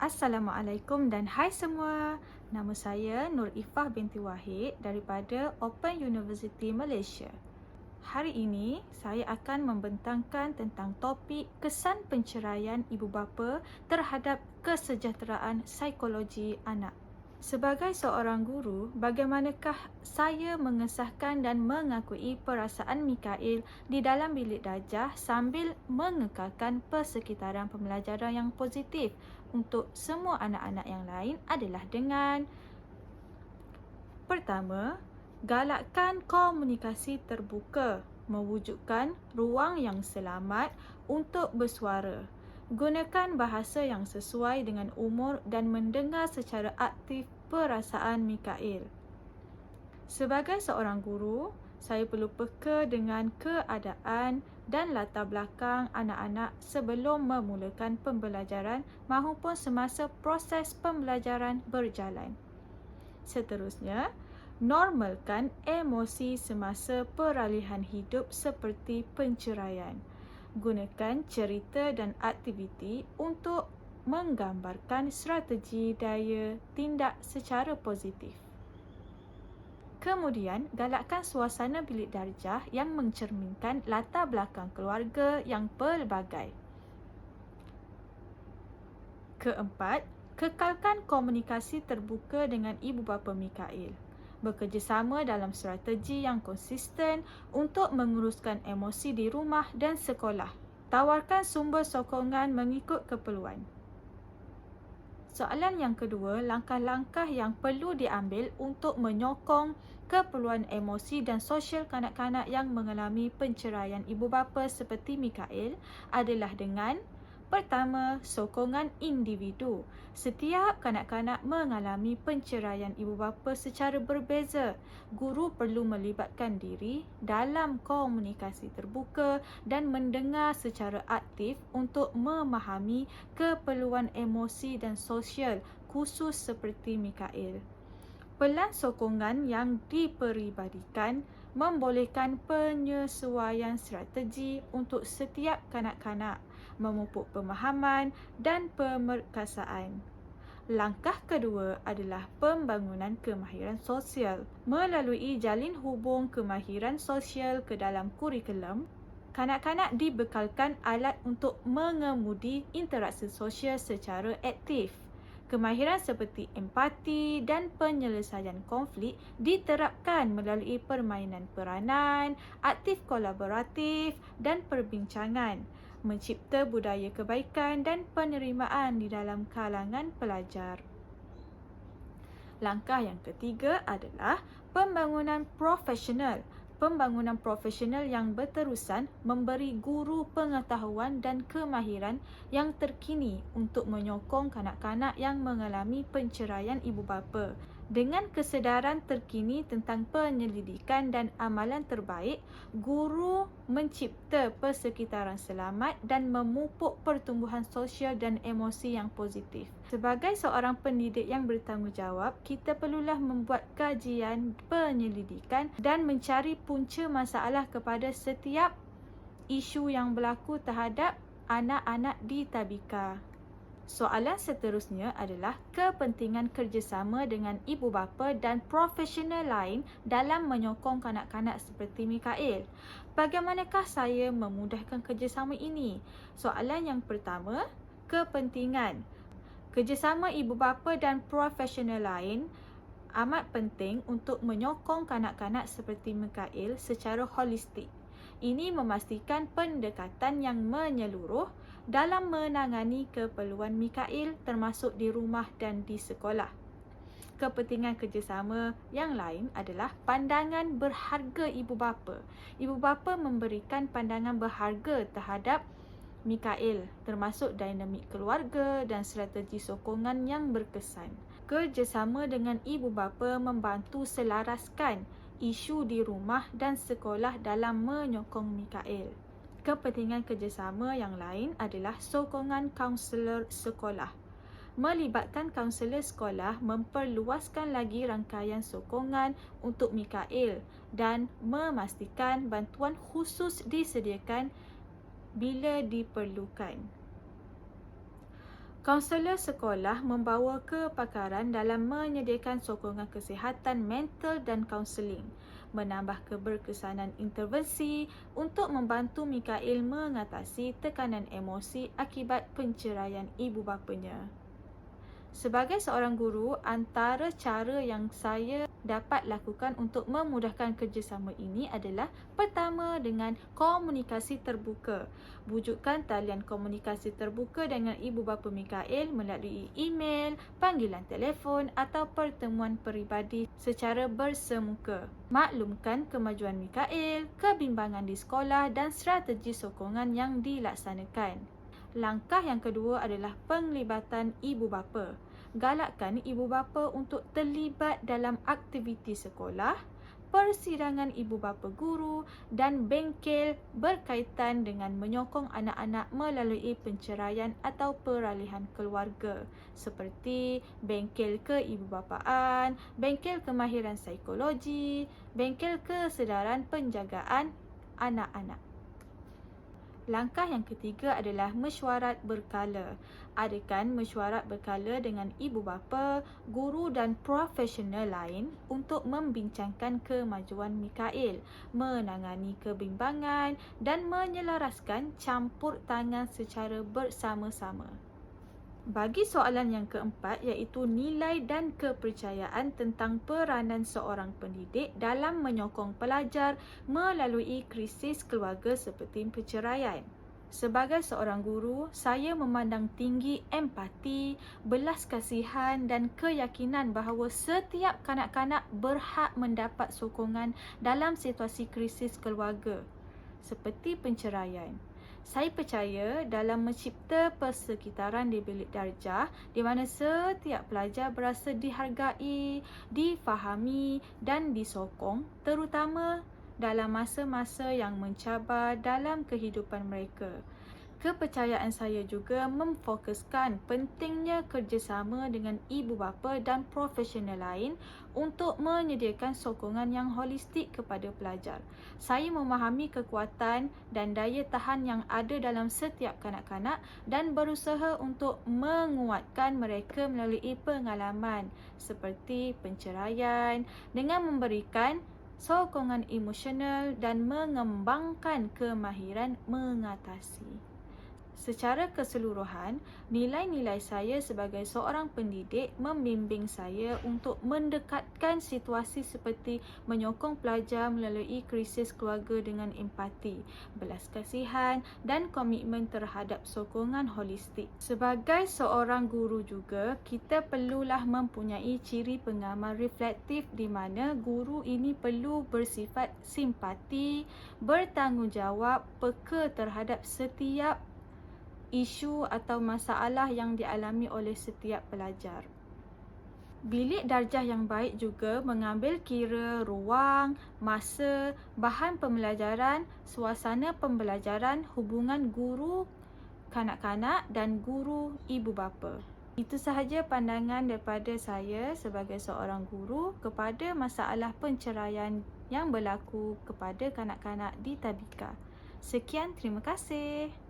Assalamualaikum dan hai semua. Nama saya Nur Ifah binti Wahid daripada Open University Malaysia. Hari ini saya akan membentangkan tentang topik kesan penceraian ibu bapa terhadap kesejahteraan psikologi anak. Sebagai seorang guru, bagaimanakah saya mengesahkan dan mengakui perasaan Mikail di dalam bilik darjah sambil mengekalkan persekitaran pembelajaran yang positif untuk semua anak-anak yang lain adalah dengan pertama, galakkan komunikasi terbuka, mewujudkan ruang yang selamat untuk bersuara. Gunakan bahasa yang sesuai dengan umur dan mendengar secara aktif perasaan Mikail. Sebagai seorang guru, saya perlu peka dengan keadaan dan latar belakang anak-anak sebelum memulakan pembelajaran maupun semasa proses pembelajaran berjalan. Seterusnya, normalkan emosi semasa peralihan hidup seperti penceraian. Gunakan cerita dan aktiviti untuk menggambarkan strategi daya tindak secara positif. Kemudian, galakkan suasana bilik darjah yang mencerminkan latar belakang keluarga yang pelbagai. Keempat, kekalkan komunikasi terbuka dengan ibu bapa Mikail. Bekerjasama dalam strategi yang konsisten untuk menguruskan emosi di rumah dan sekolah. Tawarkan sumber sokongan mengikut keperluan. Soalan yang kedua, langkah-langkah yang perlu diambil untuk menyokong keperluan emosi dan sosial kanak-kanak yang mengalami penceraian ibu bapa seperti Mikail adalah dengan pertama, sokongan individu. Setiap kanak-kanak mengalami penceraian ibu bapa secara berbeza. Guru perlu melibatkan diri dalam komunikasi terbuka dan mendengar secara aktif untuk memahami keperluan emosi dan sosial khusus seperti Mikail. Pelan sokongan yang diperibadikan membolehkan penyesuaian strategi untuk setiap kanak-kanak, memupuk pemahaman dan pemerkasaan. Langkah kedua adalah pembangunan kemahiran sosial. Melalui jalin hubung kemahiran sosial ke dalam kurikulum, kanak-kanak dibekalkan alat untuk mengemudi interaksi sosial secara aktif. Kemahiran seperti empati dan penyelesaian konflik diterapkan melalui permainan peranan, aktif kolaboratif dan perbincangan, mencipta budaya kebaikan dan penerimaan di dalam kalangan pelajar. Langkah yang ketiga adalah pembangunan profesional. Pembangunan profesional yang berterusan memberi guru pengetahuan dan kemahiran yang terkini untuk menyokong kanak-kanak yang mengalami penceraian ibu bapa. Dengan kesedaran terkini tentang penyelidikan dan amalan terbaik, guru mencipta persekitaran selamat dan memupuk pertumbuhan sosial dan emosi yang positif. Sebagai seorang pendidik yang bertanggungjawab, kita perlulah membuat kajian penyelidikan dan mencari punca masalah kepada setiap isu yang berlaku terhadap anak-anak di tadbika. Soalan seterusnya adalah kepentingan kerjasama dengan ibu bapa dan profesional lain dalam menyokong kanak-kanak seperti Mikail. Bagaimanakah saya memudahkan kerjasama ini? Soalan yang pertama, kepentingan. Kerjasama ibu bapa dan profesional lain amat penting untuk menyokong kanak-kanak seperti Mikail secara holistik. Ini memastikan pendekatan yang menyeluruh dalam menangani keperluan Mikail termasuk di rumah dan di sekolah. Kepentingan kerjasama yang lain adalah pandangan berharga ibu bapa. Ibu bapa memberikan pandangan berharga terhadap Mikail, termasuk dinamik keluarga dan strategi sokongan yang berkesan. Kerjasama dengan ibu bapa membantu selaraskan isu di rumah dan sekolah dalam menyokong Mikail. Kepentingan kerjasama yang lain adalah sokongan kaunselor sekolah. Melibatkan kaunselor sekolah memperluaskan lagi rangkaian sokongan untuk Mikail dan memastikan bantuan khusus disediakan bila diperlukan. Kaunselor sekolah membawa kepakaran dalam menyediakan sokongan kesihatan mental dan kaunseling, menambah keberkesanan intervensi untuk membantu Mikael mengatasi tekanan emosi akibat penceraian ibu bapanya. Sebagai seorang guru, antara cara yang saya dapat lakukan untuk memudahkan kerjasama ini adalah pertama dengan komunikasi terbuka. Wujudkan talian komunikasi terbuka dengan ibu bapa Mikael melalui email, panggilan telefon atau pertemuan peribadi secara bersemuka. Maklumkan kemajuan Mikael, kebimbangan di sekolah dan strategi sokongan yang dilaksanakan. Langkah yang kedua adalah penglibatan ibu bapa. Galakkan ibu bapa untuk terlibat dalam aktiviti sekolah, persidangan ibu bapa guru dan bengkel berkaitan dengan menyokong anak-anak melalui penceraian atau peralihan keluarga seperti bengkel keibubapaan, bengkel kemahiran psikologi, bengkel kesedaran penjagaan anak-anak. Langkah yang ketiga adalah mesyuarat berkala. Adakan mesyuarat berkala dengan ibu bapa, guru dan profesional lain untuk membincangkan kemajuan Mikael, menangani kebimbangan dan menyelaraskan campur tangan secara bersama-sama. Bagi soalan yang keempat iaitu nilai dan kepercayaan tentang peranan seorang pendidik dalam menyokong pelajar melalui krisis keluarga seperti perceraian. Sebagai seorang guru, saya memandang tinggi empati, belas kasihan dan keyakinan bahawa setiap kanak-kanak berhak mendapat sokongan dalam situasi krisis keluarga seperti penceraian. Saya percaya dalam mencipta persekitaran di bilik darjah di mana setiap pelajar berasa dihargai, difahami dan disokong, terutama dalam masa-masa yang mencabar dalam kehidupan mereka. Kepercayaan saya juga memfokuskan pentingnya kerjasama dengan ibu bapa dan profesional lain untuk menyediakan sokongan yang holistik kepada pelajar. Saya memahami kekuatan dan daya tahan yang ada dalam setiap kanak-kanak dan berusaha untuk menguatkan mereka melalui pengalaman seperti penceraian dengan memberikan sokongan emosional dan mengembangkan kemahiran mengatasi. Secara keseluruhan, nilai-nilai saya sebagai seorang pendidik membimbing saya untuk mendekatkan situasi seperti menyokong pelajar melalui krisis keluarga dengan empati, belas kasihan dan komitmen terhadap sokongan holistik. Sebagai seorang guru juga, kita perlulah mempunyai ciri pengamal reflektif di mana guru ini perlu bersifat simpati, bertanggungjawab, peka terhadap setiap isu atau masalah yang dialami oleh setiap pelajar. Bilik darjah yang baik juga mengambil kira ruang, masa, bahan pembelajaran, suasana pembelajaran, hubungan guru kanak-kanak dan guru ibu bapa. Itu sahaja pandangan daripada saya sebagai seorang guru kepada masalah penceraian yang berlaku kepada kanak-kanak di tadika. Sekian, terima kasih.